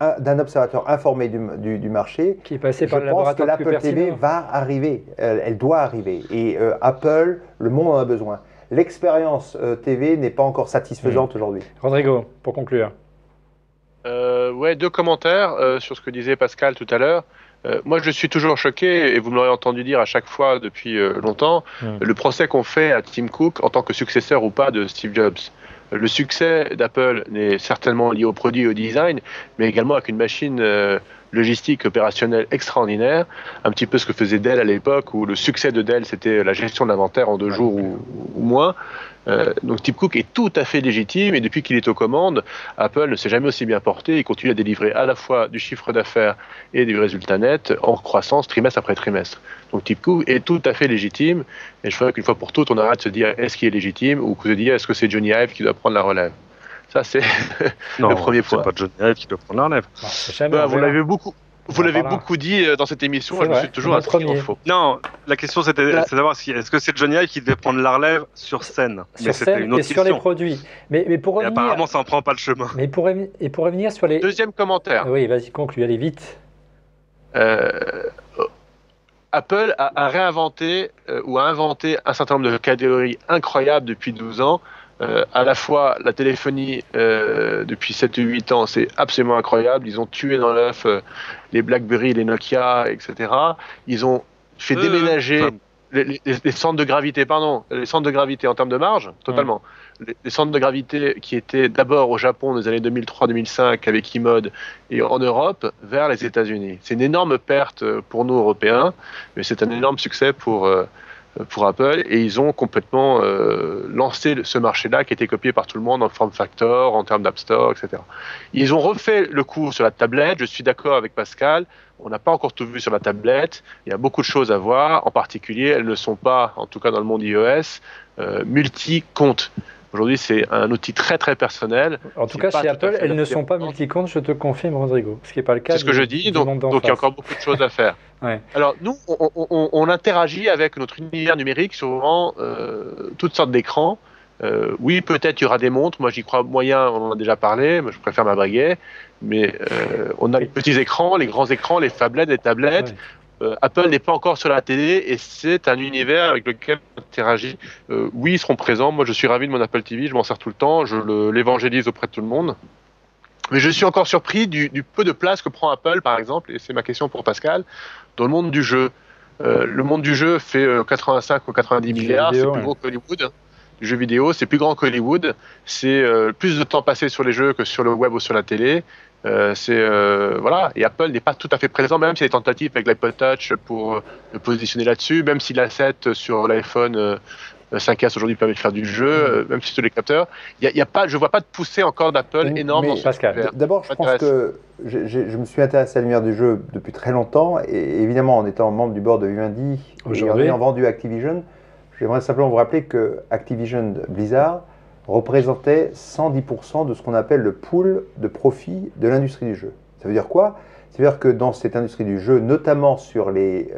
informé du marché. Qui est passé par le laboratoire. Je pense que l'Apple TV va arriver, elle doit arriver. Et Apple, le monde en a besoin. L'expérience TV n'est pas encore satisfaisante aujourd'hui. Rodrigo, pour conclure. Ouais, 2 commentaires sur ce que disait Pascal tout à l'heure. Moi, je suis toujours choqué, et vous me l'aurez entendu dire à chaque fois depuis longtemps, le procès qu'on fait à Tim Cook en tant que successeur ou pas de Steve Jobs. Le succès d'Apple n'est certainement lié au produit et au design, mais également avec une machine logistique opérationnelle extraordinaire, un petit peu ce que faisait Dell à l'époque, où le succès de Dell, c'était la gestion de l'inventaire en 2 jours ou moins. Donc Tim Cook est tout à fait légitime, et depuis qu'il est aux commandes, Apple ne s'est jamais aussi bien porté. Il continue à délivrer à la fois du chiffre d'affaires et du résultat net en croissance trimestre après trimestre. Donc Tim Cook est tout à fait légitime, et je voudrais qu'une fois pour toutes on arrête de se dire est-ce qu'il est légitime, ou de se dire est-ce que c'est Johnny Ive qui doit prendre la relève. Ça, c'est le premier point. C'est pas Johnny Ive qui doit prendre la relève. Vous l'avez beaucoup. Vous l'avez beaucoup dit dans cette émission, je me suis toujours inscrit en faux. Non, la question c'est de savoir est-ce que c'est Johnny Ive qui devait prendre la relève sur scène. Sur scène et sur les produits. Mais pour revenir, apparemment ça n'en prend pas le chemin. Mais pour revenir sur les... Deuxième commentaire. Oui, vas-y, conclue, allez vite. Apple a réinventé ou a inventé un certain nombre de catégories incroyables depuis 12 ans. À la fois la téléphonie depuis 7 ou 8 ans, c'est absolument incroyable. Ils ont tué dans l'œuf les BlackBerry, les Nokia, etc. Ils ont fait déménager les centres de gravité, les centres de gravité en termes de marge, totalement. Les centres de gravité qui étaient d'abord au Japon dans les années 2003-2005 avec iMode et en Europe vers les États-Unis. C'est une énorme perte pour nous Européens, mais c'est un énorme succès pour Apple, et ils ont complètement lancé ce marché-là qui était copié par tout le monde en form factor, en termes d'App Store, etc. Ils ont refait le coup sur la tablette. Je suis d'accord avec Pascal, on n'a pas encore tout vu sur la tablette, il y a beaucoup de choses à voir, en particulier elles ne sont pas, en tout cas dans le monde iOS, multi-comptes. Aujourd'hui, c'est un outil très très personnel. En tout cas, chez Apple, elles ne sont pas multi-comptes, je te confirme, Rodrigo. Ce qui n'est pas le cas. C'est ce que je dis, donc il y a encore beaucoup de choses à faire. Ouais. Alors, nous, on interagit avec notre univers numérique sur toutes sortes d'écrans. Oui, peut-être il y aura des montres. Moi, j'y crois moyen, on en a déjà parlé. Moi, je préfère ma Breguet. Mais on a les petits écrans, les grands écrans, les phablettes, les tablettes. Ouais. Apple n'est pas encore sur la télé et c'est un univers avec lequel on interagit. Oui, ils seront présents. Moi, je suis ravi de mon Apple TV. Je m'en sers tout le temps. Je l'évangélise auprès de tout le monde. Mais je suis encore surpris du peu de place que prend Apple, par exemple, et c'est ma question pour Pascal, dans le monde du jeu. Le monde du jeu fait 85 ou 90 milliards. C'est plus gros qu'Hollywood. Du jeu vidéo, c'est plus grand qu'Hollywood. C'est plus de temps passé sur les jeux que sur le web ou sur la télé. Voilà, et Apple n'est pas tout à fait présent, même s'il y a des tentatives avec l'iPod Touch pour le positionner là-dessus, même si l'A7 sur l'iPhone 5S aujourd'hui permet de faire du jeu, même si sur les capteurs, je ne vois pas de poussée encore d'Apple énorme dans ce univers. D'abord, je pense que je me suis intéressé à l'univers du jeu depuis très longtemps, et évidemment en étant membre du board de Vivendi et en ayant vendu Activision, j'aimerais simplement vous rappeler que Activision Blizzard représentait 110% de ce qu'on appelle le pool de profit de l'industrie du jeu. Ça veut dire quoi? Ça veut dire que dans cette industrie du jeu, notamment sur les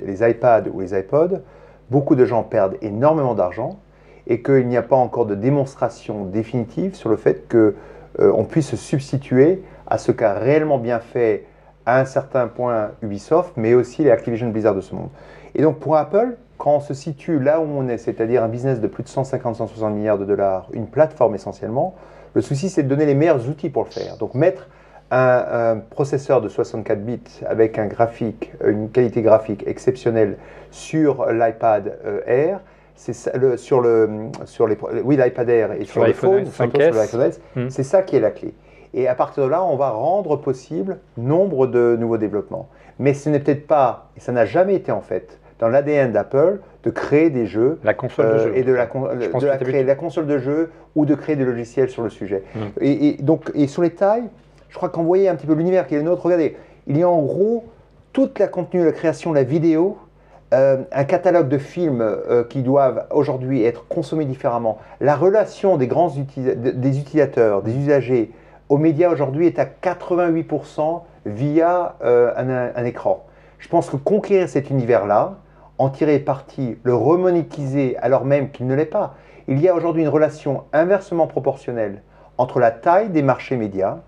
iPads ou les iPods, beaucoup de gens perdent énormément d'argent et qu'il n'y a pas encore de démonstration définitive sur le fait qu'on puisse se substituer à ce qu'a réellement bien fait à un certain point Ubisoft, mais aussi les Activision Blizzard de ce monde. Et donc pour Apple, quand on se situe là où on est, c'est-à-dire un business de plus de 150-160 milliards de dollars, une plateforme essentiellement, le souci c'est de donner les meilleurs outils pour le faire. Donc mettre un processeur de 64 bits avec un graphique, une qualité graphique exceptionnelle sur l'iPad Air, sur l'iPad Air et sur l'iPhone 5S, c'est ça qui est la clé. Et à partir de là, on va rendre possible nombre de nouveaux développements. Mais ce n'est peut-être pas, et ça n'a jamais été en fait, dans l'ADN d'Apple, de créer des jeux, la console de jeu. Et de créer la console de jeu ou de créer des logiciels sur le sujet. Et sur les tailles, je crois qu'on voyait un petit peu l'univers qui est le nôtre. Regardez, il y a en gros toute la contenu, la création, la vidéo, un catalogue de films qui doivent aujourd'hui être consommés différemment. La relation des grands des utilisateurs, des usagers aux médias aujourd'hui est à 88% via un écran. Je pense que conquérir cet univers-là, en tirer parti, le remonétiser alors même qu'il ne l'est pas. Il y a aujourd'hui une relation inversement proportionnelle entre la taille des marchés médias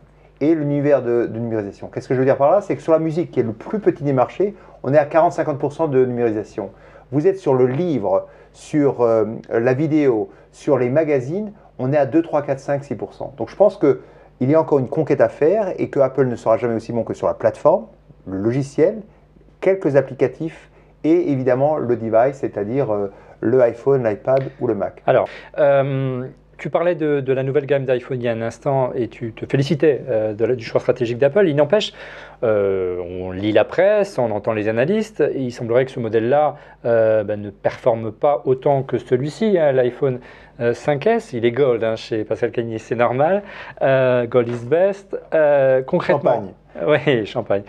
et l'univers de numérisation. Qu'est-ce que je veux dire par là? C'est que sur la musique, qui est le plus petit des marchés, on est à 40-50% de numérisation. Vous êtes sur le livre, sur la vidéo, sur les magazines, on est à 2, 3, 4, 5, 6%. Donc je pense qu'il y a encore une conquête à faire et que Apple ne sera jamais aussi bon que sur la plateforme, le logiciel, quelques applicatifs et évidemment le device, c'est-à-dire le iPhone, l'iPad ou le Mac. Alors, tu parlais de la nouvelle gamme d'iPhone il y a un instant et tu te félicitais du choix stratégique d'Apple. Il n'empêche, on lit la presse, on entend les analystes et il semblerait que ce modèle-là ne performe pas autant que celui-ci, hein, l'iPhone 5S. Il est gold chez Pascal Cagny, c'est normal. Gold is best. Concrètement, Oui, champagne.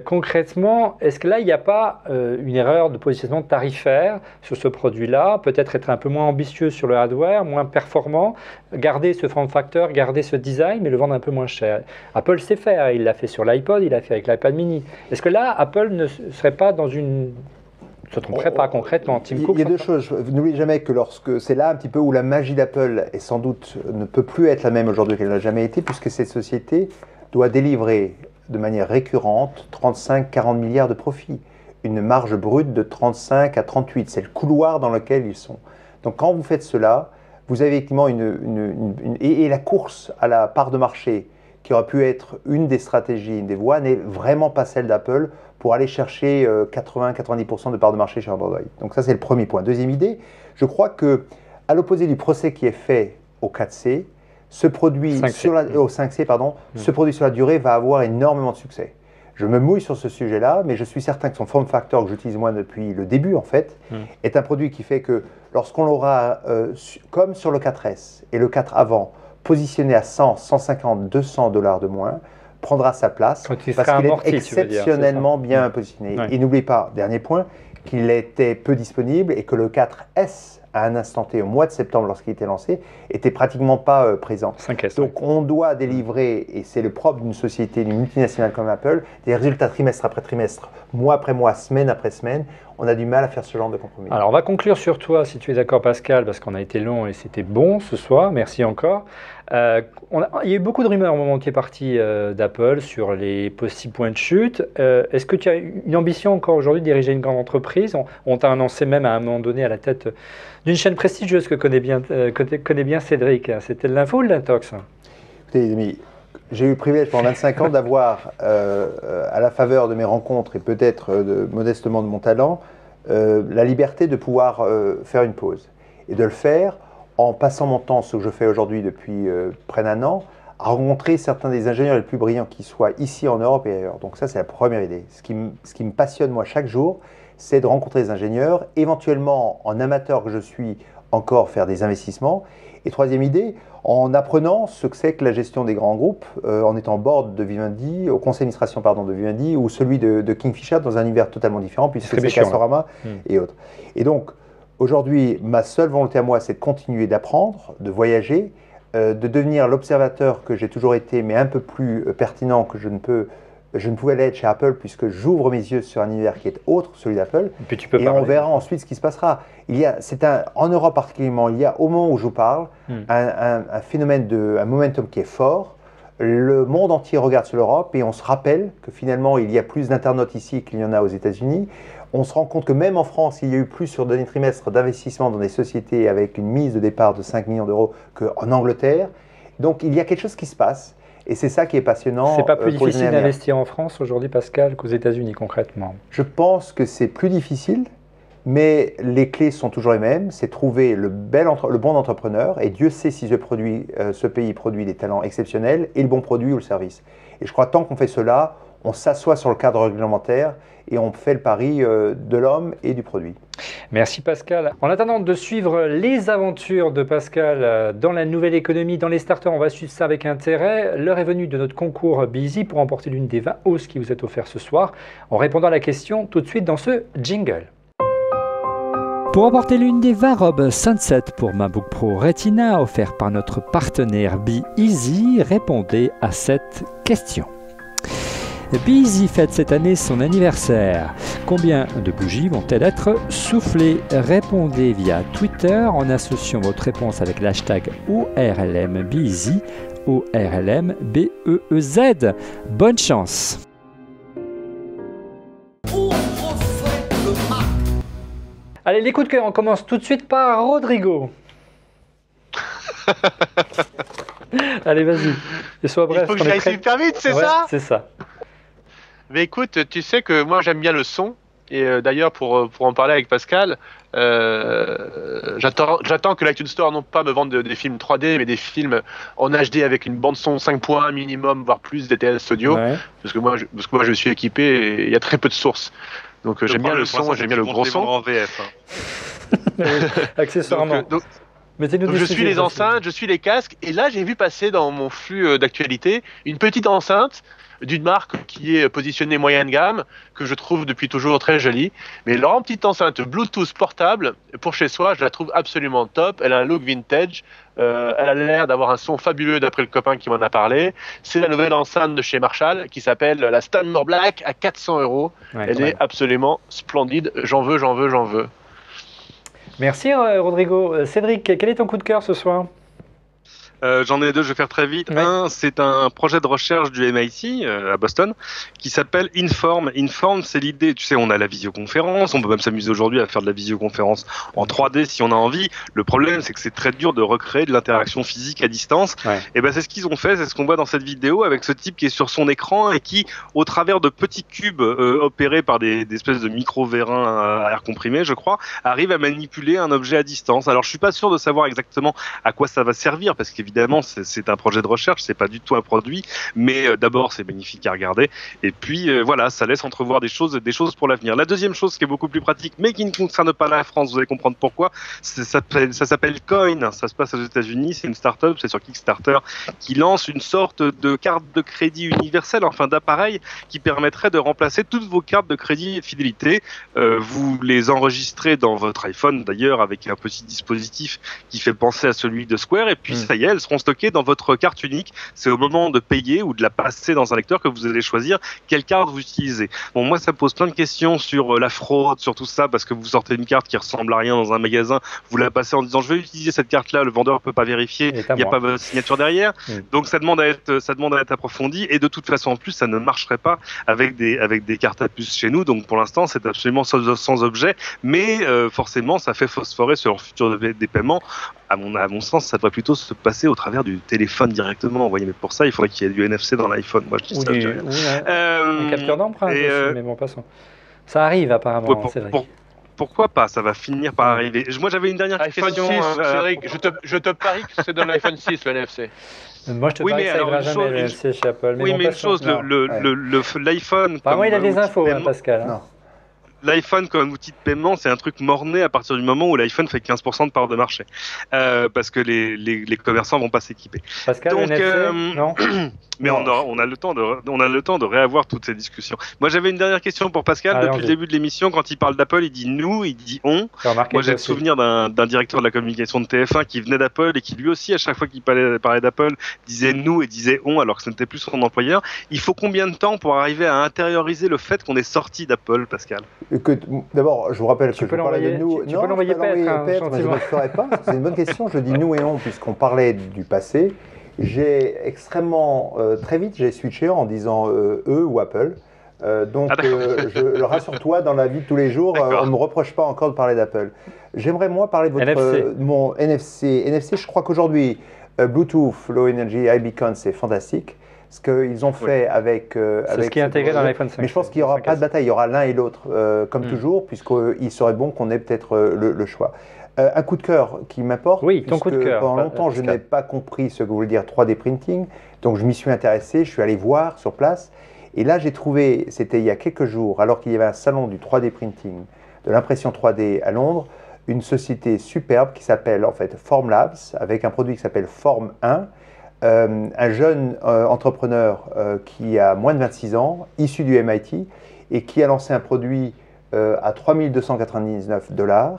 Concrètement, est-ce que là, il n'y a pas une erreur de positionnement tarifaire sur ce produit-là? Peut-être être un peu moins ambitieux sur le hardware, moins performant, garder ce form factor, garder ce design, mais le vendre un peu moins cher. Apple sait faire, il l'a fait sur l'iPod, il l'a fait avec l'iPad mini. Est-ce que là, Apple ne serait pas dans une... ne se tromperait pas concrètement, Tim Cook? Il y a deux choses. N'oubliez jamais que c'est là un petit peu où la magie d'Apple est sans doute ne peut plus être la même aujourd'hui qu'elle n'a jamais été, puisque cette société doit délivrer de manière récurrente 35-40 milliards de profits. Une marge brute de 35 à 38. C'est le couloir dans lequel ils sont. Donc quand vous faites cela, vous avez effectivement et la course à la part de marché, qui aurait pu être une des stratégies, une des voies, n'est vraiment pas celle d'Apple pour aller chercher 80-90% de part de marché chez Android. Donc ça, c'est le premier point. Deuxième idée, je crois que à l'opposé du procès qui est fait au 4C, ce produit au 5C, ce produit sur la durée va avoir énormément de succès. Je me mouille sur ce sujet-là, mais je suis certain que son form factor que j'utilise moi depuis le début en fait, est un produit qui fait que lorsqu'on l'aura, comme sur le 4S et le 4 avant, positionné à 100, 150, 200 $ de moins, prendra sa place parce qu'il est exceptionnellement bien positionné. Ouais. Et n'oubliez pas, dernier point, qu'il était peu disponible et que le 4S, à un instant T, au mois de septembre, lorsqu'il était lancé, était pratiquement pas présent. 5S, donc on doit délivrer, et c'est le propre d'une société, d'une multinationale comme Apple, des résultats trimestre après trimestre, mois après mois, semaine après semaine. On a du mal à faire ce genre de compromis. Alors on va conclure sur toi, si tu es d'accord Pascal, parce qu'on a été long et c'était bon ce soir, merci encore. Il y a eu beaucoup de rumeurs au moment où tu es parti d'Apple sur les possibles points de chute. Est-ce que tu as une ambition encore aujourd'hui de diriger une grande entreprise? On t'a annoncé même à un moment donné à la tête d'une chaîne prestigieuse que connaît bien Cédric. C'était de l'info ou de l'intox? Écoutez les amis, j'ai eu le privilège pendant 25 ans d'avoir, à la faveur de mes rencontres et peut-être modestement de mon talent, la liberté de pouvoir faire une pause. Et de le faire en passant mon temps, ce que je fais aujourd'hui depuis près d'1 an, à rencontrer certains des ingénieurs les plus brillants qui soient ici en Europe et ailleurs. Donc ça, c'est la première idée. Ce qui me passionne, moi, chaque jour, c'est de rencontrer des ingénieurs, éventuellement, en amateur que je suis, encore faire des investissements. Et troisième idée, en apprenant ce que c'est que la gestion des grands groupes, en étant board de Vivendi, au conseil d'administration de Vivendi, ou celui de Kingfisher, dans un univers totalement différent, puisque c'est Castorama et autres. Et donc, aujourd'hui, ma seule volonté à moi, c'est de continuer d'apprendre, de voyager, de devenir l'observateur que j'ai toujours été, mais un peu plus pertinent que je ne pouvais l'être chez Apple, puisque j'ouvre mes yeux sur un univers qui est autre, celui d'Apple. Et on verra ensuite ce qui se passera. En Europe particulièrement, il y a au moment où je vous parle, un phénomène un momentum qui est fort. Le monde entier regarde sur l'Europe et on se rappelle que finalement, il y a plus d'internautes ici qu'il y en a aux États-Unis. On se rend compte que même en France, il y a eu plus sur le dernier trimestre d'investissement dans des sociétés avec une mise de départ de 5 millions d'euros qu'en Angleterre. Donc, il y a quelque chose qui se passe. Et c'est ça qui est passionnant. C'est pas plus difficile d'investir en France aujourd'hui, Pascal, qu'aux États-Unis concrètement? Je pense que c'est plus difficile, mais les clés sont toujours les mêmes. C'est trouver le bon entrepreneur. Et Dieu sait si ce pays produit des talents exceptionnels et le bon produit ou le service. Et je crois que tant qu'on fait cela, on s'assoit sur le cadre réglementaire et on fait le pari de l'homme et du produit. Merci Pascal. En attendant de suivre les aventures de Pascal dans la nouvelle économie, dans les starters, on va suivre ça avec intérêt. L'heure est venue de notre concours Busy pour remporter l'une des 20 hausses qui vous est offerte ce soir, en répondant à la question tout de suite dans ce jingle. Pour remporter l'une des 20 robes Sunset pour MacBook Pro Retina offert par notre partenaire BeEasy, répondez à cette question. BeEasy fête cette année son anniversaire. Combien de bougies vont-elles être soufflées? Répondez via Twitter en associant votre réponse avec l'hashtag ORLM BeEasy, ORLM BEEZ. Bonne chance! Allez, les coups de cœur, on commence tout de suite par Rodrigo. Allez, vas-y. Et sois bref. Il faut que j'aille super vite, c'est ça? C'est ça. Mais écoute, tu sais que moi j'aime bien le son, et d'ailleurs pour en parler avec Pascal, j'attends que l'iTunes Store non pas me vende des films 3D, mais des films en HD avec une bande son 5 points minimum, voire plus DTS audio, parce que moi je suis équipé et il y a très peu de sources. Donc j'aime bien le son, j'aime bien le gros son. En VF, hein. Accessoirement. Mettez-nous Donc des je sujets suis les précis. enceintes, je suis les casques, et là j'ai vu passer dans mon flux d'actualité une petite enceinte d'une marque qui est positionnée moyenne gamme, que je trouve depuis toujours très jolie. Mais leur petite enceinte Bluetooth portable, pour chez soi, je la trouve absolument top. Elle a un look vintage, elle a l'air d'avoir un son fabuleux d'après le copain qui m'en a parlé. C'est la nouvelle enceinte de chez Marshall qui s'appelle la Stanmore Black à 400 €. Ouais, Elle quand est même. absolument splendide, j'en veux, j'en veux, j'en veux. Merci Rodrigo. Cédric, quel est ton coup de cœur ce soir? J'en ai deux, je vais faire très vite. Ouais. Un, c'est un projet de recherche du MIT à Boston qui s'appelle Inform. Inform, c'est l'idée, tu sais, on a la visioconférence, on peut même s'amuser aujourd'hui à faire de la visioconférence en 3D si on a envie. Le problème, c'est que c'est très dur de recréer de l'interaction physique à distance. Ouais. Et ben c'est ce qu'ils ont fait, c'est ce qu'on voit dans cette vidéo avec ce type qui est sur son écran et qui, au travers de petits cubes opérés par des espèces de micro-vérins à air comprimé, je crois, arrive à manipuler un objet à distance. Alors je suis pas sûr de savoir exactement à quoi ça va servir parce qu'évidemment c'est un projet de recherche, c'est pas du tout un produit, mais d'abord c'est magnifique à regarder et puis voilà, ça laisse entrevoir des choses pour l'avenir. La deuxième chose qui est beaucoup plus pratique mais qui ne concerne pas la France, vous allez comprendre pourquoi, ça s'appelle Coin, ça se passe aux États-Unis, c'est une start-up, c'est sur Kickstarter, qui lance une sorte de carte de crédit universelle, enfin d'appareil qui permettrait de remplacer toutes vos cartes de crédit fidélité. Vous les enregistrez dans votre iPhone d'ailleurs avec un petit dispositif qui fait penser à celui de Square et puis ça y est, elles seront stockées dans votre carte unique. C'est au moment de payer ou de la passer dans un lecteur que vous allez choisir quelle carte vous utilisez. Bon, moi ça pose plein de questions sur la fraude, sur tout ça, parce que vous sortez une carte qui ressemble à rien dans un magasin, vous la passez en disant je vais utiliser cette carte-là, le vendeur peut pas vérifier, il n'y a pas votre signature derrière. Donc ça demande à être approfondi et de toute façon en plus ça ne marcherait pas avec des cartes à puce chez nous. Donc pour l'instant c'est absolument sans objet, mais forcément ça fait phosphorer sur le futur des paiements. À mon sens, ça devrait plutôt se passer au travers du téléphone directement. Vous voyez, mais pour ça, il faudrait qu'il y ait du NFC dans l'iPhone. Moi, je dis ça. Un capteur d'empreinte aussi, mais bon, passons. Ça arrive apparemment, Cédric. Pourquoi pas? Ça va finir par arriver. Moi, j'avais une dernière iPhone question. 6, Cédric, je te parie que c'est dans l'iPhone 6 le NFC. Moi, je te parie que ça n'arrivera jamais le NFC chez Apple. Oui, mais une chose, l'iPhone... Apparemment, il a des infos, Pascal. Non. L'iPhone comme outil de paiement, c'est un truc mort-né à partir du moment où l'iPhone fait 15% de part de marché. Parce que les commerçants vont pas s'équiper. Pascal, donc, non. Mais on a le temps de réavoir toutes ces discussions. Moi, j'avais une dernière question pour Pascal. Depuis le début de l'émission, quand il parle d'Apple, il dit nous, il dit on. Moi, j'ai le souvenir d'un directeur de la communication de TF1 qui venait d'Apple et qui lui aussi, à chaque fois qu'il parlait d'Apple, disait nous et disait on, alors que ce n'était plus son employeur. Il faut combien de temps pour arriver à intérioriser le fait qu'on est sorti d'Apple, Pascal? D'abord, je vous rappelle que je parlais de nous. Tu peux l'envoyer Pêtre, mais je ne le ferai pas. C'est une bonne question. Je dis nous et on puisqu'on parlait du passé. J'ai extrêmement très vite j'ai switché en disant eux ou Apple. Rassure-toi, dans la vie de tous les jours, on ne me reproche pas encore de parler d'Apple. J'aimerais moi parler de mon NFC. NFC, je crois qu'aujourd'hui Bluetooth, Low Energy, iBeacon, c'est fantastique. Ce qu'ils ont fait avec c'est ce qui est intégré dans l'iPhone 5. Mais je pense qu'il n'y aura pas de bataille, il y aura l'un et l'autre, comme toujours, puisqu'il serait bon qu'on ait peut-être le choix. Un coup de cœur qui m'importe, oui, ton coup de cœur. Pendant longtemps, je n'ai pas compris ce que voulait dire 3D printing, donc je m'y suis intéressé, je suis allé voir sur place, et là j'ai trouvé, c'était il y a quelques jours, alors qu'il y avait un salon du 3D printing, de l'impression 3D à Londres, une société superbe qui s'appelle en fait Formlabs, avec un produit qui s'appelle Form 1, un jeune entrepreneur qui a moins de 26 ans, issu du MIT, et qui a lancé un produit à 3 299 $,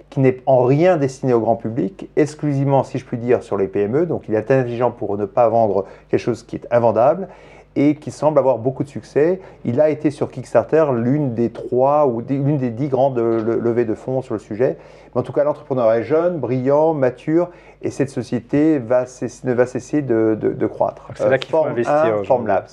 qui n'est en rien destiné au grand public, exclusivement, si je puis dire, sur les PME. Donc il est intelligent pour ne pas vendre quelque chose qui est invendable et qui semble avoir beaucoup de succès. Il a été sur Kickstarter l'une des 3 ou l'une des 10 grandes levées de fonds sur le sujet. Mais en tout cas, l'entrepreneur est jeune, brillant, mature, et cette société ne va cesser de croître. C'est là qu'il faut investir. Formlabs.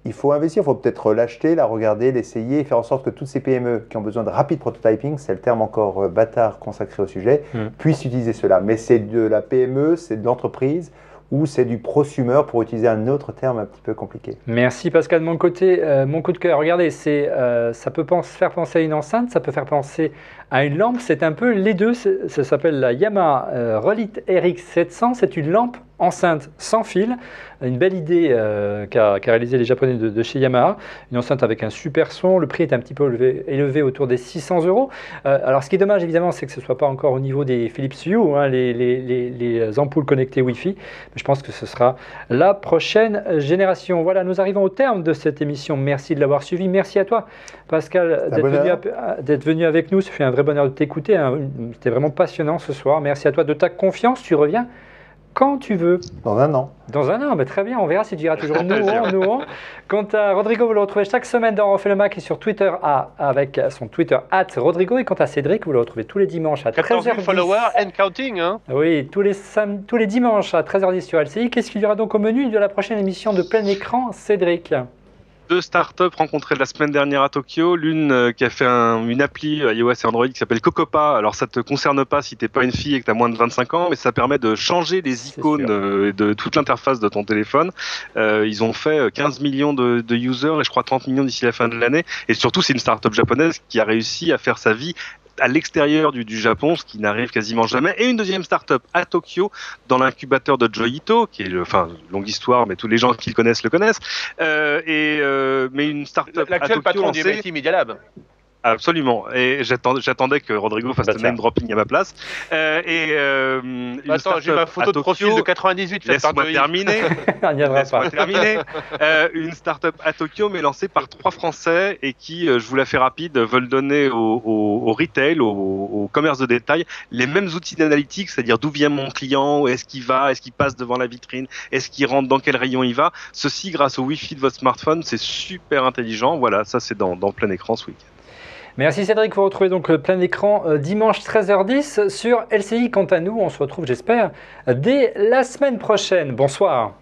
Il faut investir, il faut peut-être l'acheter, la regarder, l'essayer et faire en sorte que toutes ces PME qui ont besoin de rapide prototyping, c'est le terme encore bâtard consacré au sujet, puissent utiliser cela. Mais c'est de la PME, c'est de l'entreprise ou c'est du prosumer pour utiliser un autre terme un petit peu compliqué. Merci Pascal. De mon côté, mon coup de cœur, regardez, ça peut faire penser à une enceinte, ça peut faire penser à une lampe, c'est un peu les deux, ça s'appelle la Yamaha Relite RX 700, c'est une lampe enceinte sans fil, une belle idée qu'a réalisé les Japonais de chez Yamaha, une enceinte avec un super son, le prix est un petit peu élevé autour des 600 €. Alors ce qui est dommage évidemment, c'est que ce ne soit pas encore au niveau des Philips Hue, hein, les ampoules connectées Wi-Fi, mais je pense que ce sera la prochaine génération. Voilà, nous arrivons au terme de cette émission, merci de l'avoir suivi, merci à toi Pascal d'être venu avec nous, ça fait un vrai bonheur de t'écouter, hein. C'était vraiment passionnant ce soir, merci à toi de ta confiance, tu reviens quand tu veux. Dans un an. Dans un an, très bien, on verra si tu iras toujours nous. Quant à Rodrigo, vous le retrouvez chaque semaine dans On fait le Mac et sur Twitter avec son Twitter @Rodrigo. Et quant à Cédric, vous le retrouvez tous les dimanches à 13h10. 14 000 followers and counting. Hein. Oui, tous les dimanches à 13h10 sur LCI. Qu'est-ce qu'il y aura donc au menu de la prochaine émission de Plein Écran, Cédric? 2 startups rencontrées la semaine dernière à Tokyo. L'une qui a fait une appli iOS et Android qui s'appelle Cocopa. Alors ça te concerne pas si t'es pas une fille et que t'as moins de 25 ans, mais ça permet de changer les icônes de toute l'interface de ton téléphone. Ils ont fait 15 millions de users et je crois 30 millions d'ici la fin de l'année. Et surtout, c'est une startup japonaise qui a réussi à faire sa vie à l'extérieur du Japon, ce qui n'arrive quasiment jamais. Et une deuxième start-up à Tokyo, dans l'incubateur de Joyito, qui est, longue histoire, mais tous les gens qui le connaissent le connaissent. Mais une start-up à Tokyo. L'actuel patron du MIT Media Lab. Absolument. Et j'attendais que Rodrigo fasse le name dropping à ma place. Attends, j'ai ma photo de profil de 98 faite par Joey. Laisse-moi terminer. Une start-up à Tokyo, mais lancée par 3 Français et qui, je vous la fais rapide, veulent donner au retail, au commerce de détail, les mêmes outils d'analytique, c'est-à-dire d'où vient mon client, où est-ce qu'il va, est-ce qu'il passe devant la vitrine, est-ce qu'il rentre, dans quel rayon il va. Ceci grâce au Wi-Fi de votre smartphone, c'est super intelligent. Voilà, ça c'est dans Plein Écran ce week-end. Merci Cédric, vous retrouvez donc le Plein Écran dimanche 13h10 sur LCI. Quant à nous, on se retrouve, j'espère, dès la semaine prochaine. Bonsoir.